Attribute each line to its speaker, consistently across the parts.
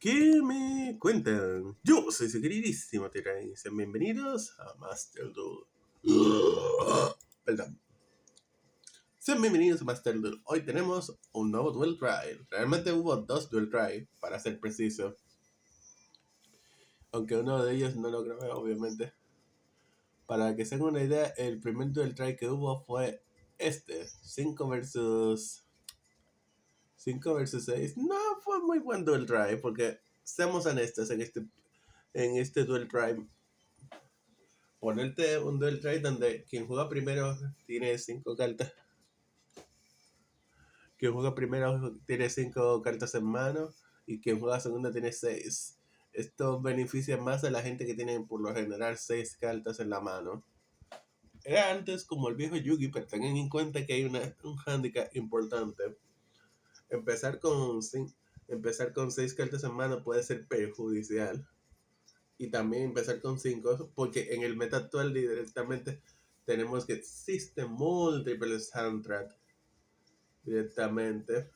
Speaker 1: ¿Qué me cuentan? Yo soy su queridísimo Terrain. Sean bienvenidos a Master Duel. Perdón. Sean bienvenidos a Master Duel. Hoy tenemos un nuevo Duel Trial. Realmente hubo dos Duel Trial, para ser preciso. Aunque uno de ellos no lo grabé, obviamente. Para que se hagan una idea, el primer Duel Trial que hubo fue este. 5 versus 6. No fue muy buen Duel Trial, porque seamos honestos, en este Duel Trial ponerte un duel trade donde quien juega primero tiene 5 cartas. Quien juega primero tiene 5 cartas en mano y quien juega segundo tiene 6. Esto beneficia más a la gente que tiene por lo general 6 cartas en la mano. Era antes como el viejo Yugi, pero tengan en cuenta que hay un handicap importante. Empezar con 6 cartas en mano puede ser perjudicial. Y también empezar con 5, porque en el meta actual directamente tenemos que existen múltiples handtrap directamente.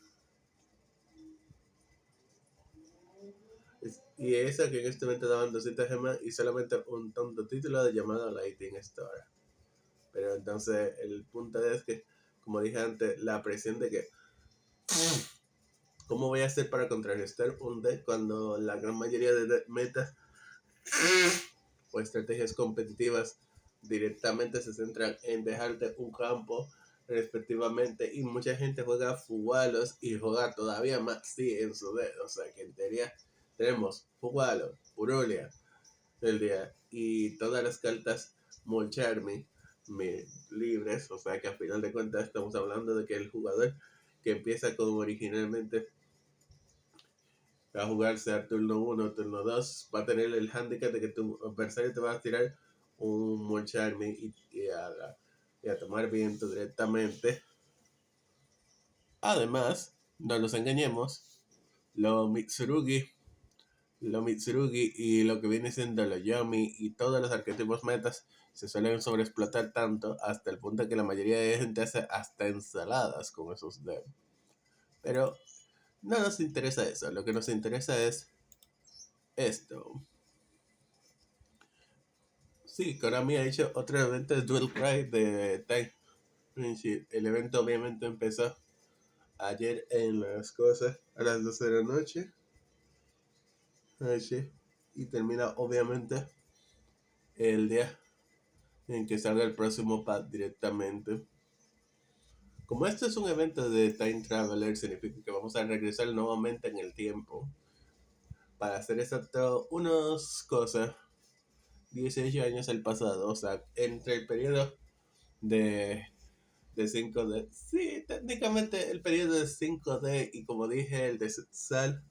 Speaker 1: Y esa que en este momento daban 200 gemas y solamente un tonto título de llamado Lighting Store. Pero entonces el punto es que, como dije antes, la presión de que ¿cómo voy a hacer para contrarrestar un deck cuando la gran mayoría de metas o estrategias competitivas directamente se centran en dejarte un campo respectivamente, y mucha gente juega Fugalos y juega todavía más en su dedo? O sea que en teoría tenemos Fugalo, Purulia del día y todas las cartas Molcharmi libres. O sea que a final de cuentas estamos hablando de que el jugador que empieza como originalmente a jugarse a turno 1, turno 2, va a tener el handicap de que tu adversario te va a tirar un Molcharmi y a tomar viento directamente. Además, no nos engañemos, los Mitsurugi y lo que viene siendo los Yomi y todos los arquetipos metas se suelen sobreexplotar tanto hasta el punto que la mayoría de gente hace hasta ensaladas con esos devs. Pero no nos interesa eso, lo que nos interesa es esto. Sí, Konami ha hecho otro evento de Duel Cry de Time Friendship. El evento obviamente empezó ayer en las cosas a las 12 de la noche. Y termina obviamente el día en que salga el próximo pad directamente. Como este es un evento de Time Traveler, significa que vamos a regresar nuevamente en el tiempo. Para hacer exacto unas cosas, 18 años al pasado, o sea, entre el periodo de 5D. Sí, técnicamente el periodo de 5D y, como dije, el de Sal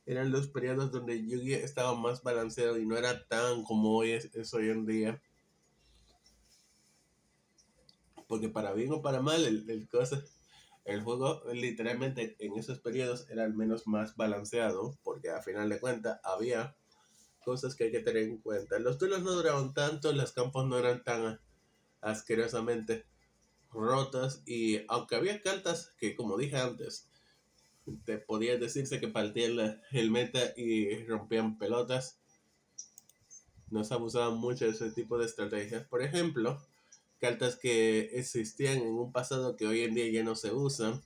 Speaker 1: eran los periodos donde Yugi estaba más balanceado y no era tan como es hoy en día. Porque para bien o para mal, el juego literalmente en esos periodos era al menos más balanceado, porque a final de cuentas había cosas que hay que tener en cuenta. Los duelos no duraban tanto, los campos no eran tan asquerosamente rotos, y aunque había cartas que, como dije antes, te podía decirse que partían el meta y rompían pelotas, no se abusaban mucho de ese tipo de estrategias. Por ejemplo, cartas que existían en un pasado que hoy en día ya no se usan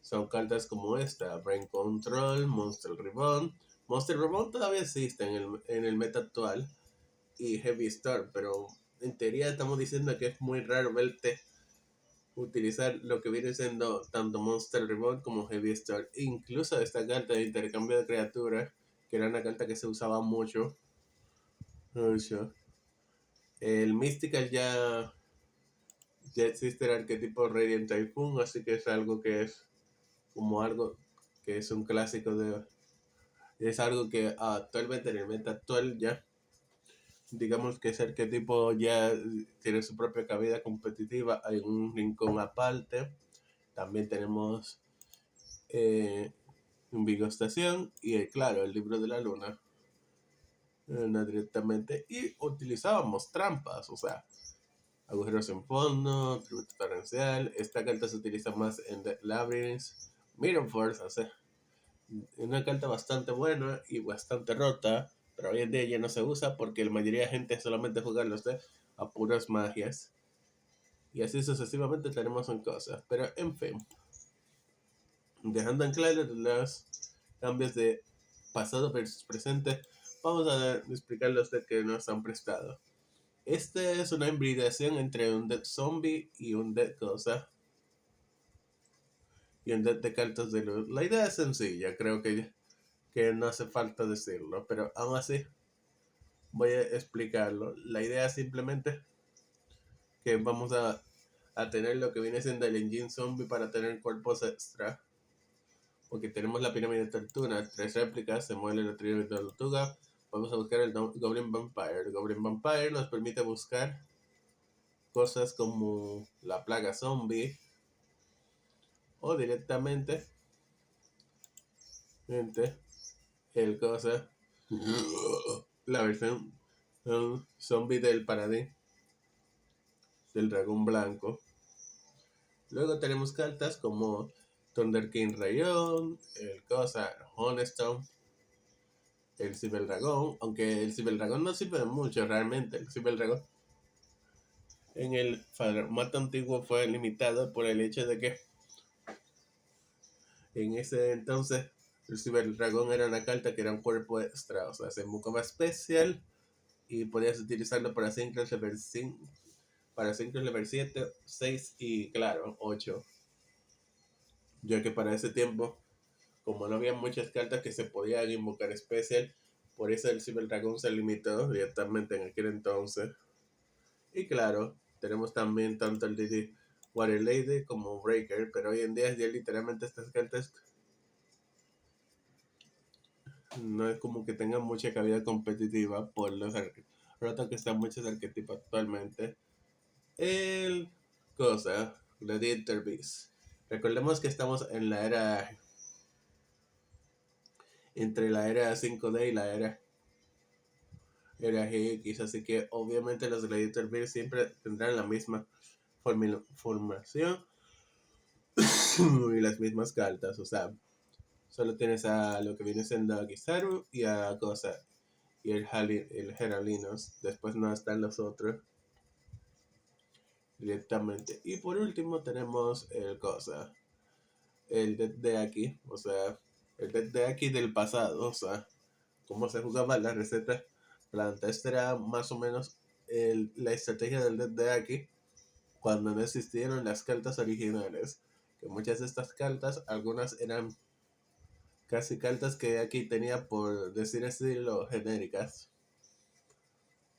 Speaker 1: son cartas como esta: Brain Control, Monster Reborn. Monster Reborn todavía existe en el meta actual, y Heavy Star, pero en teoría estamos diciendo que es muy raro verte utilizar lo que viene siendo tanto Monster Reborn como Heavy Star. Incluso esta carta de intercambio de criaturas, que era una carta que se usaba mucho. El Mystical ya existe el arquetipo Radiant Typhoon, así que es algo que es como algo que es un clásico es algo que actualmente en el meta actual ya, digamos que ese arquetipo ya tiene su propia cabida competitiva, hay un rincón aparte. También tenemos un Vigostación y claro, el libro de la luna, no directamente, y utilizábamos trampas, o sea, agujeros en fondo, tributo torrencial. Esta carta se utiliza más en The Labyrinth, Mirror Force, o sea, Una carta bastante buena y bastante rota, pero hoy en día ya no se usa porque la mayoría de gente solamente juega los de a puras magias. Y así sucesivamente tenemos en cosas. Pero en fin, dejando en claro los cambios de pasado versus presente, vamos a explicar los de que nos han prestado. Este es una hibridación entre un deck zombie y un deck cosa. Y un deck de cartas de luz. La idea es sencilla, creo que no hace falta decirlo, pero aún así voy a explicarlo. La idea es simplemente que vamos a tener lo que viene siendo el engine zombie para tener cuerpos extra. Porque tenemos la pirámide de tortuga, 3 réplicas, se mueve la pirámide de tortuga. Vamos a buscar el Goblin Vampire. El Goblin Vampire nos permite buscar cosas como la plaga zombie o directamente el cosa la versión zombie del paladín del dragón blanco. Luego tenemos cartas como Thunder King Rayon, el cosa Honestone, el Ciberdragón, aunque el Ciberdragón no sirve de mucho realmente. El Ciberdragón en el formato antiguo fue limitado por el hecho de que en ese entonces el Ciberdragón era una carta que era un cuerpo extra, o sea, se invocaba especial y podías utilizarlo para Synchros level 5, para Synchros level 7, 6 y claro, 8. Ya que para ese tiempo, como no había muchas cartas que se podían invocar especial, por eso el Ciberdragón se limitó directamente en aquel entonces. Y claro, tenemos también tanto el Didi Water Lady como Breaker, pero hoy en día ya literalmente estas cartas no es como que tengan mucha cabida competitiva por los rotos que están muchos arquetipos actualmente. El cosa, Gladiator Beast. Recordemos que estamos en la era, entre la era 5D y la era GX, así que obviamente los Gladiator Beast siempre tendrán la misma formación y las mismas cartas, o sea, solo tienes a lo que viene siendo a Kizaru y a Cosa y el Heralinos. Después no están los otros directamente. Y por último tenemos el Cosa, el deck de aquí, o sea, el deck de aquí del pasado, o sea, cómo se jugaba la receta planta. Esta era más o menos la estrategia del deck de aquí cuando no existieron las cartas originales. Que muchas de estas cartas, algunas eran casi cartas que aquí tenía, por decir estilo, genéricas.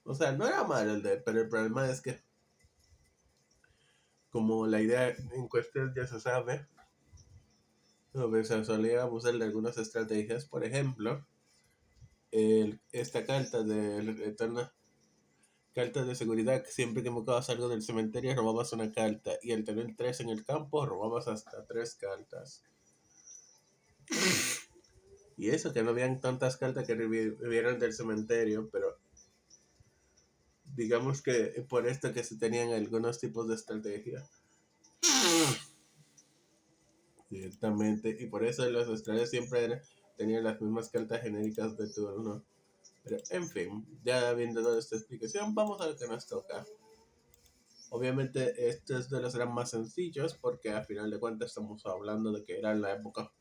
Speaker 1: O sea, no era malo el deck, pero el problema es que, como la idea en cuestión ya se sabe, se solía abusar de algunas estrategias. Por ejemplo, esta carta de eterna carta de seguridad, siempre que invocabas algo del cementerio robabas una carta, y al tener 3 en el campo robabas hasta 3 cartas. Y eso, que no habían tantas cartas que revivieran del cementerio, pero digamos que por esto que se tenían algunos tipos de estrategia directamente, y por eso los australianos siempre tenían las mismas cartas genéricas de turno. Pero en fin, ya viendo toda esta explicación, vamos a lo que nos toca. Obviamente estos de los eran más sencillos porque a final de cuentas estamos hablando de que era en la época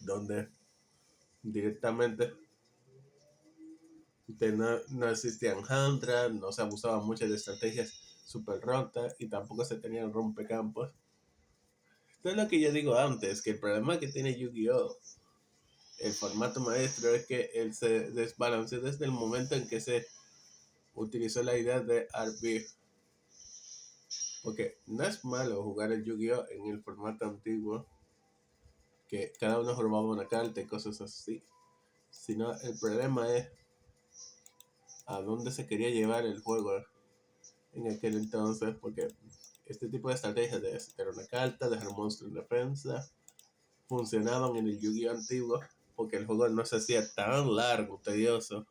Speaker 1: donde directamente no existían handras, no se abusaban mucho de estrategias super rotas y tampoco se tenían rompecampos. Esto es lo que yo digo antes, que el problema que tiene Yu-Gi-Oh! El formato maestro es que él se desbalanceó desde el momento en que se utilizó la idea de RB. Porque no es malo jugar el Yu-Gi-Oh! En el formato antiguo, que cada uno robaba una carta y cosas así. Sino el problema es a dónde se quería llevar el juego en aquel entonces, porque este tipo de estrategias de hacer una carta, dejar un monstruo en defensa, funcionaban en el Yu-Gi-Oh! Antiguo, porque el juego no se hacía tan largo, tedioso,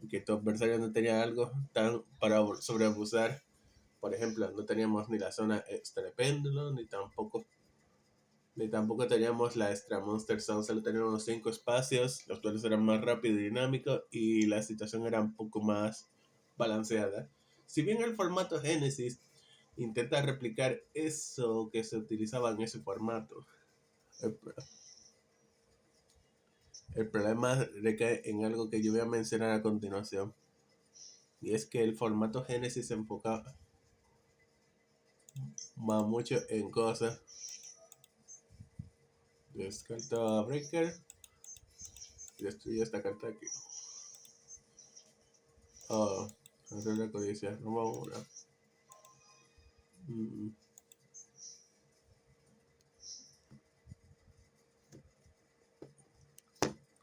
Speaker 1: que tu adversario no tenía algo tan para sobreabusar. Por ejemplo, no teníamos ni la zona extra de péndulo, ni tampoco Ni tampoco teníamos la extra Monster Zone, solo teníamos 5 espacios, los cuales eran más rápidos y dinámicos y la situación era un poco más balanceada. Si bien el formato Genesis intenta replicar eso que se utilizaba en ese formato, el, el problema recae en algo que yo voy a mencionar a continuación, y es que el formato Genesis se enfoca más mucho en cosas. Descarta a Breaker y destruye esta carta aquí. Oh, hacer la codicia, no va una.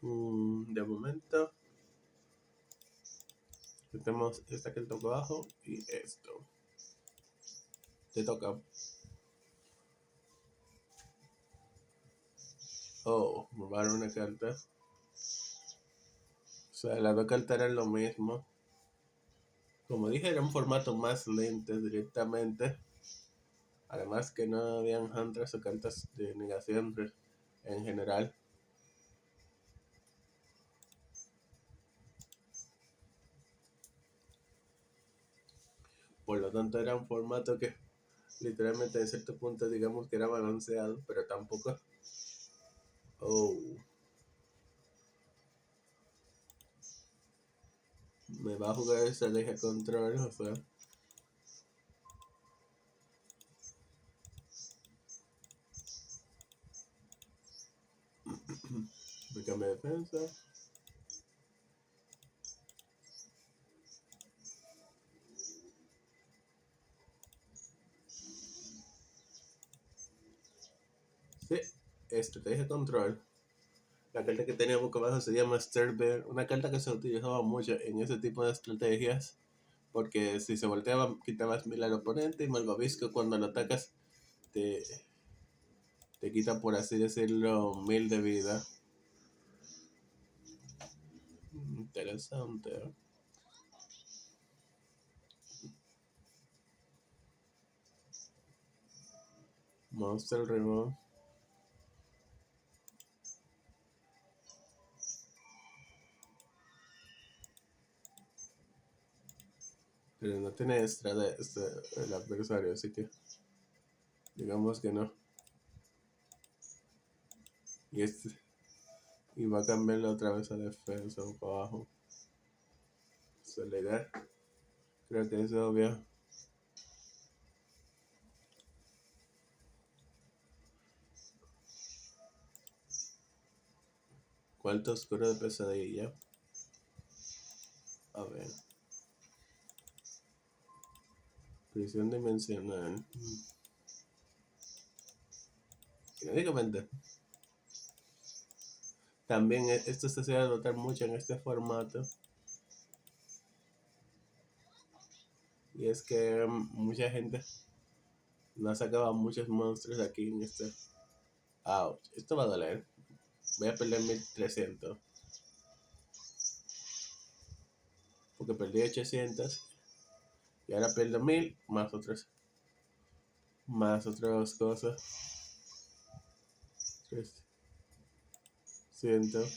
Speaker 1: Mm, de momento, tenemos esta que toca abajo y esto. Te toca. Oh, me va a dar una carta. O sea, las dos cartas eran lo mismo. Como dije, era un formato más lento directamente. Además que no habían hunters o cartas de negación en general. Por lo tanto, era un formato que literalmente en cierto punto digamos que era balanceado, pero tampoco. Oh, me va a jugar estrategia control, o sea. Me cambia de defensa. Sí, estrategia control. La carta que tenía boca abajo se llama Bear, una carta que se utilizaba mucho en ese tipo de estrategias, porque si se volteaba quitabas 1000 al oponente y Malvavisco cuando lo atacas te, te quita, por así decirlo, 1000 de vida. Interesante, ¿eh? Monster Remove. Pero no tiene extra de el adversario, así que digamos que no. Y, y va a cambiarlo otra vez a defensa o para abajo. Esa es la idea. Creo que es obvio. Cuarto oscuro de pesadilla. A ver. Prisión dimensional. Irónicamente, también esto se suele notar mucho en este formato. Y es que mucha gente no sacaba muchos monstruos aquí en este. Ouch, esto va a doler. Voy a perder 1300. Porque perdí 800. Y ahora pierdo 1000 más otros. Más otras cosas. 300.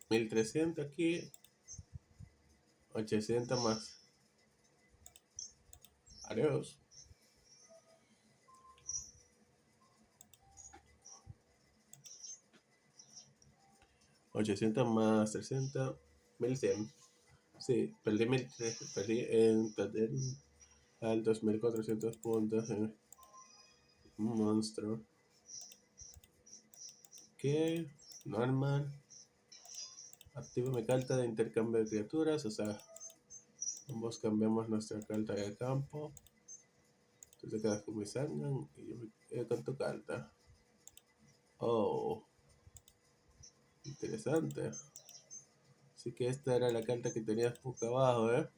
Speaker 1: 1300 aquí. 800 más. Adiós. 800 más 300. 1100. Sí, perdí 1300. Perdí al 2400 puntos en un monstruo. Que normal. Activo mi carta de intercambio de criaturas. O sea, ambos cambiamos nuestra carta de campo. Tú te quedas con mi Sangan y yo me quedo con tu carta. Oh, interesante. Así que esta era la carta que tenías boca abajo, ¿eh?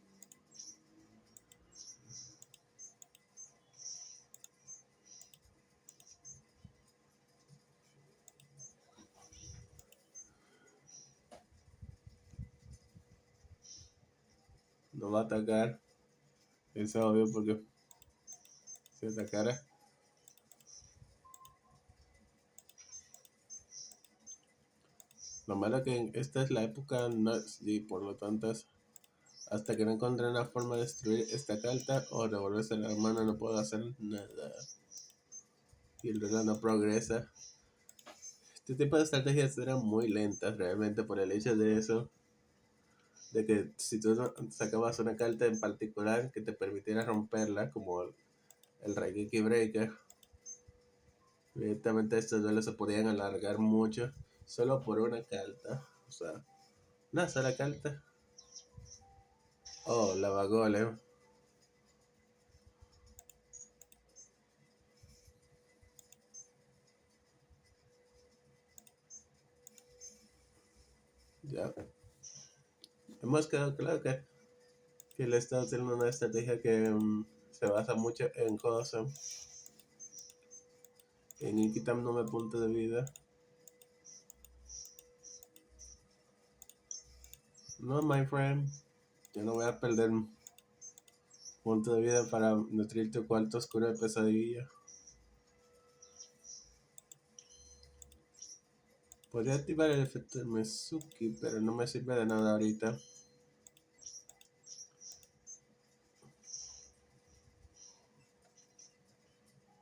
Speaker 1: No va a atacar. Es obvio porque si atacara Lo malo que esta es la época Nuts y por lo tanto hasta que no encuentre una forma de destruir esta carta o devolverse a la mano no puedo hacer nada. Y el reloj no progresa. Este tipo de estrategias eran muy lentas realmente por el hecho de eso. De que si tú sacabas una carta en particular que te permitiera romperla, como el Raigeki Breaker, directamente estos duelos se podían alargar mucho solo por una carta. O sea, una sola carta. Oh, Lava Golem. Ya. Hemos quedado claro que él está haciendo una estrategia que se basa mucho en cosas. En ir quitándome puntos de vida. No, my friend. Yo no voy a perder puntos de vida para nutrir tu cuarto oscuro de pesadilla. Podría activar el efecto de Mezuki, pero no me sirve de nada ahorita.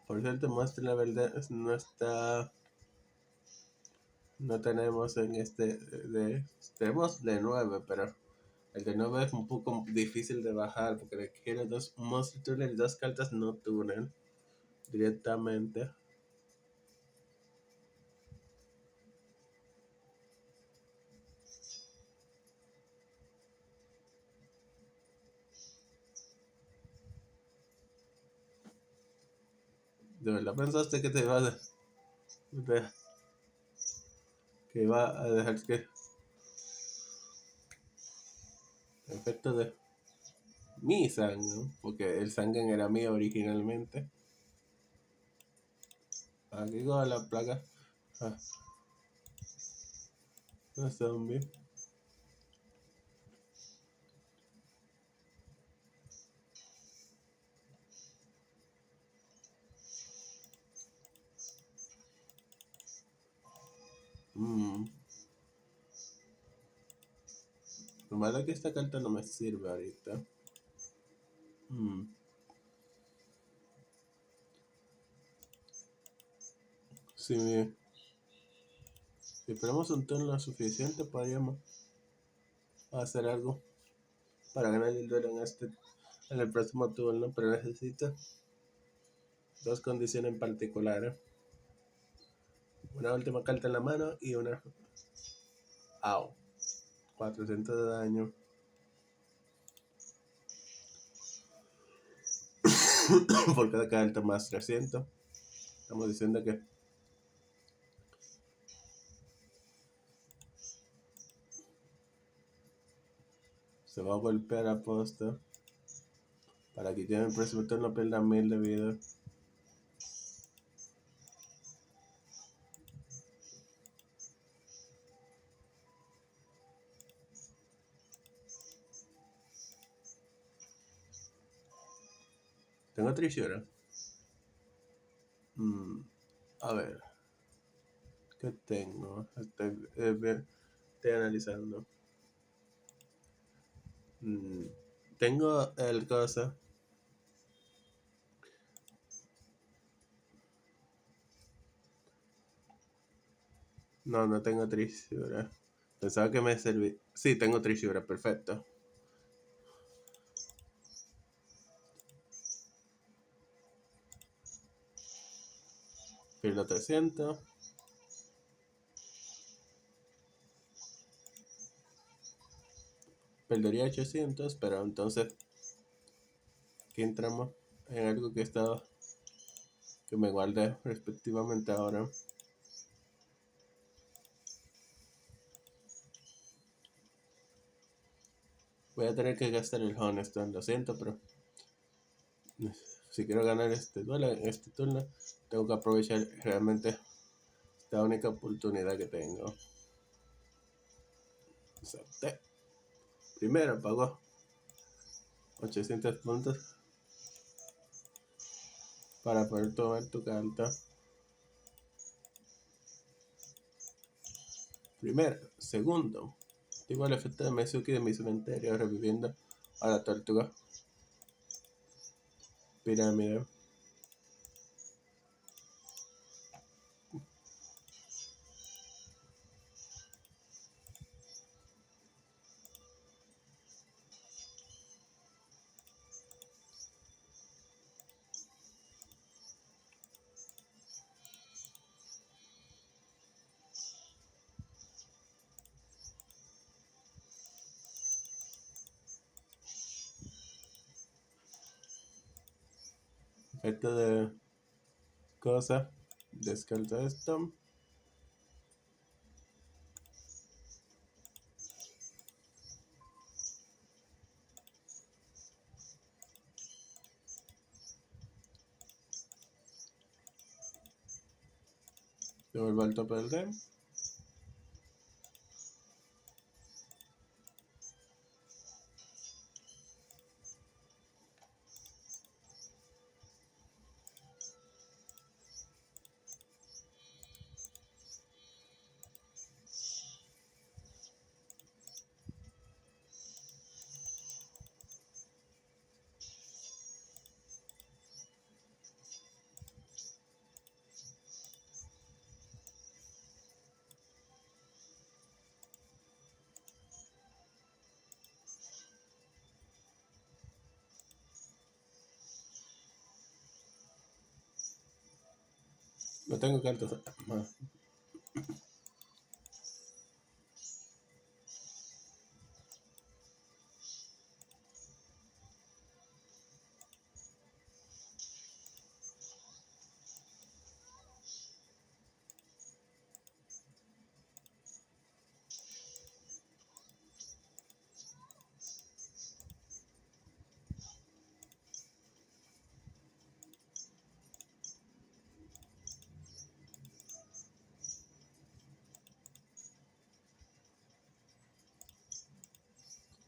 Speaker 1: Por cierto, muestra la verdad, no está. No tenemos en tenemos de 9, pero el de 9 es un poco difícil de bajar porque requiere dos Monster Tuner y dos cartas no Tuner directamente. ¿De verdad pensaste que te iba que iba a dejar que efecto de mi sangre? Porque el sangre era mío originalmente. Aquí con la placa. Ah, no zombie. Mm. Lo malo es que esta carta no me sirve ahorita. Mm. Si, si esperamos un turno suficiente, podríamos hacer algo para ganar el duelo en el próximo turno, pero necesito dos condiciones en particular. Una última carta en la mano y una. Au. 400 de daño. Por cada carta más 300. Estamos diciendo que se va a golpear a posta para que ya en el próximo turno pierda 1000 de vida. Tengo Trishura. A ver. ¿Qué tengo? Estoy analizando. Tengo el cosa. No, no tengo Trishura. Pensaba que me servía. Sí, tengo Trishura, perfecto. Pierdo 300. Perdería 800, pero entonces aquí entramos en algo que me guardé respectivamente ahora. Voy a tener que gastar el Honeston, lo siento, pero si quiero ganar este duelo en este turno, tengo que aprovechar realmente esta única oportunidad que tengo. Acepté. Primero pagó 800 puntos para poder tomar tu carta. Primero. Segundo. Activa el efecto de Mezuki de mi cementerio, reviviendo a la tortuga pirámide. Efecto de cosa. Descarta esto. Devuelvo al tope del game. No tengo cartas más.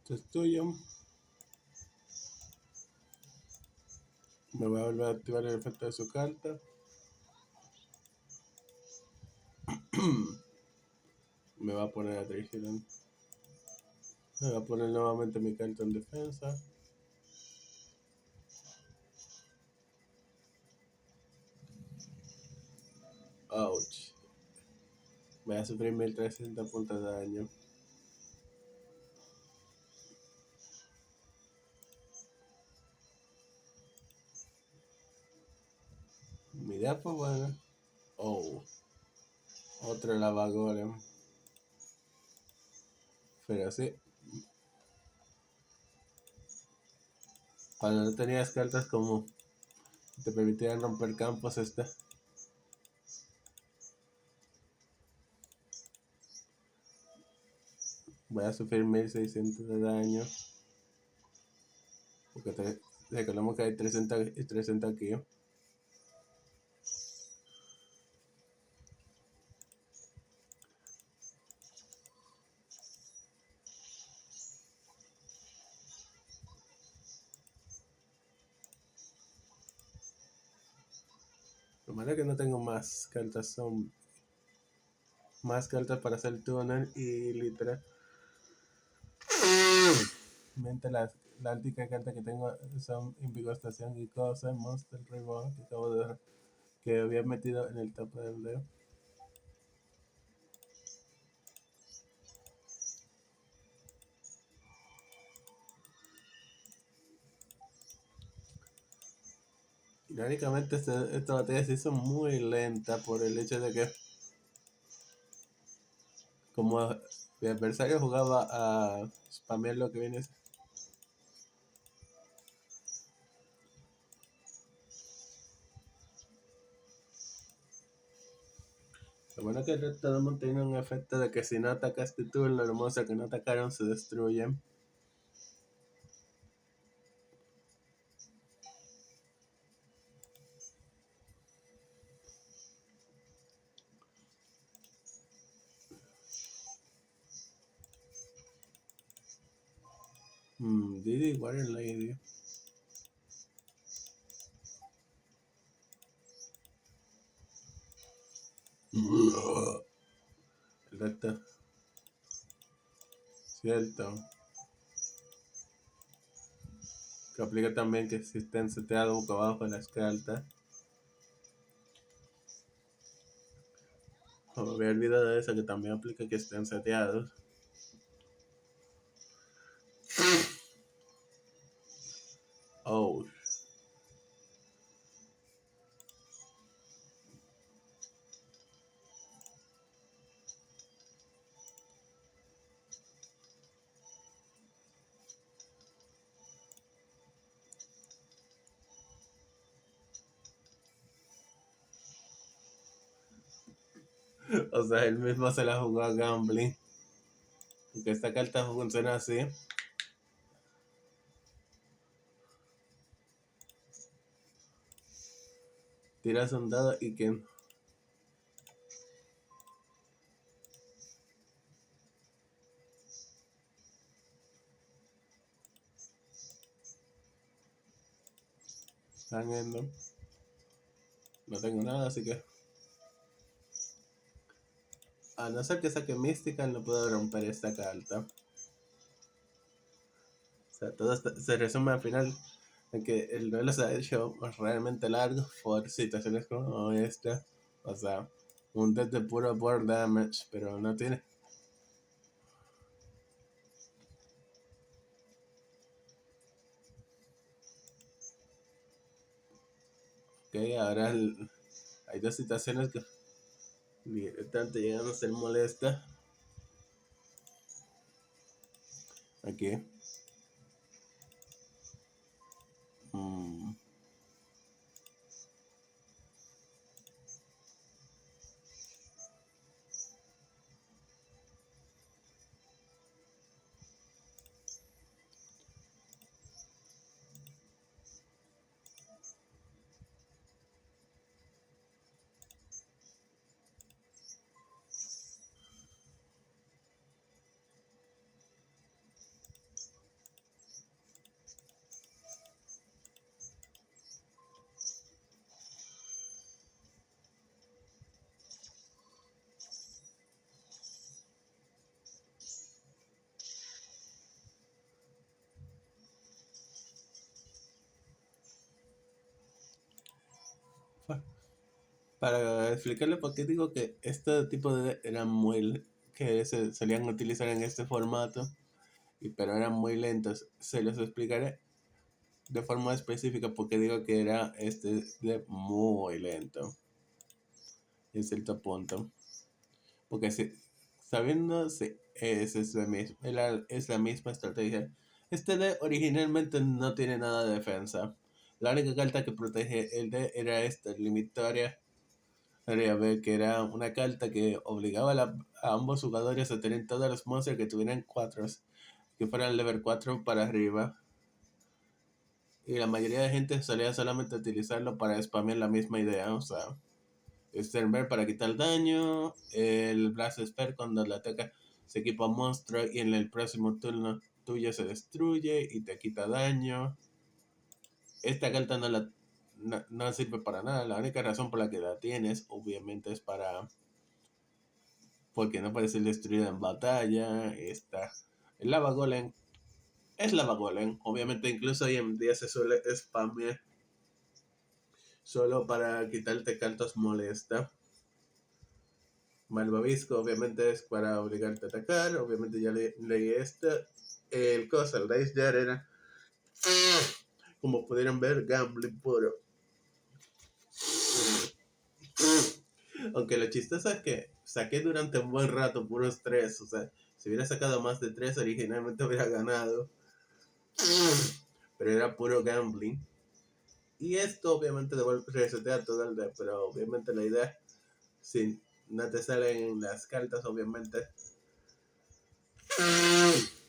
Speaker 1: Esto es tuyo. Me voy a volver a activar el efecto de su carta. Me va a poner a Trigilon. Me va a poner nuevamente mi carta en defensa. Ouch. Voy a sufrir 1300 puntos de daño. Mi idea fue buena. Oh. Otro lava golem. Pero sí. Cuando no tenías cartas como te permitían romper campos, voy a sufrir 1600 de daño. Porque recordemos que hay 300 aquí. Lo malo es que no tengo más cartas. Son más cartas para hacer túnel y literal. La única carta que tengo son Invigostación y cosas, Monster Reborn, que acabo de ver que había metido en el tope del dedo. Irónicamente esta batalla se hizo muy lenta por el hecho de que como mi adversario jugaba a spamear lo que viene. Lo bueno es que el resto de mundo tiene un efecto de que si no atacaste tú, los monstruos que no atacaron se destruyen. Didi Warrior Lady. El resto Cierto. Que aplica también que si estén seteados boca abajo en las cartas. Me había olvidado de eso, que también aplica que estén seteados. Oh. O sea, él mismo se la jugó a gambling. Porque esta carta funciona así. Tiras un dado y que están en. No tengo nada, así que. A no ser que saque Mystical, no puedo romper esta carta. O sea, todo se resume al final en que el duelo se ha hecho realmente largo por situaciones como esta. O sea, un deck de puro board damage, pero no tiene. Ok, ahora hay dos situaciones que directamente llegan a ser molestas. Aquí. Mm. Para explicarle por qué digo que este tipo de eran muy que se solían utilizar en este formato, pero eran muy lentos, se los explicaré de forma específica porque digo que era este de muy lento en cierto punto. Porque si, sabiendo si es la misma estrategia, este de originalmente no tiene nada de defensa. La única carta que protege el de era esta, Limitoria. Haría ver que era una carta que obligaba a ambos jugadores a tener todos los monstruos que tuvieran 4, que fueran level 4 para arriba. Y la mayoría de gente solía solamente utilizarlo para spamear la misma idea. O sea, Sternberg para quitar daño, el Blast Spell cuando le ataca se equipa un monstruo y en el próximo turno tuyo se destruye y te quita daño. Esta carta no sirve para nada. La única razón por la que la tienes, obviamente, es porque no puede ser destruida en batalla. Esta, el Lava Golem es Lava Golem. Obviamente, incluso hoy en día se suele spamear solo para quitarte cartas molesta. Malvavisco, obviamente, es para obligarte a atacar. Obviamente, ya leí esta. El Dice Jar era, como pudieron ver, gambling puro. Aunque lo chistoso es que saqué durante un buen rato puros 3. O sea, si hubiera sacado más de 3, originalmente hubiera ganado. Pero era puro gambling. Y esto obviamente resetea todo el deck, pero obviamente la idea, si no te salen las cartas, obviamente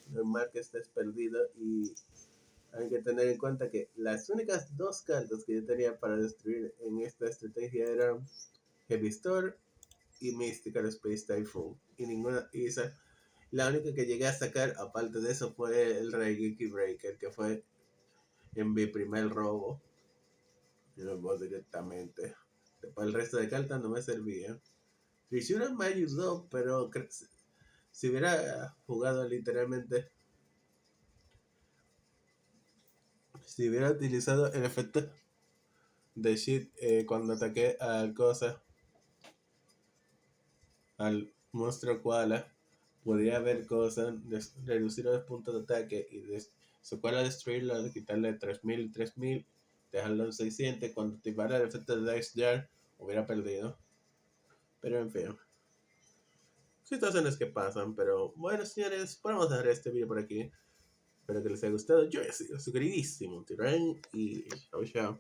Speaker 1: normal que estés perdido. Y hay que tener en cuenta que las únicas dos cartas que yo tenía para destruir en esta estrategia eran Heavy Store y Mystical Space Typhoon. Y ninguna, la única que llegué a sacar, aparte de eso, fue el Raigeki Breaker, que fue en mi primer robo. Yo lo voy directamente. Después el resto de cartas no me servía. Trishura me ayudó, pero Si hubiera jugado literalmente, si hubiera utilizado el efecto de shit cuando ataqué al cosa, al monstruo koala, podría ver cosas, reducir los puntos de ataque y su koala destruirlo, quitarle 3000, dejarlo en 600. Cuando activara el efecto de Dice Jar, hubiera perdido. Pero en fin, situaciones que pasan. Pero bueno, señores, podemos dejar este video por aquí. Espero que les haya gustado. Yo he sido su queridísimo Tyrann y chao, chao.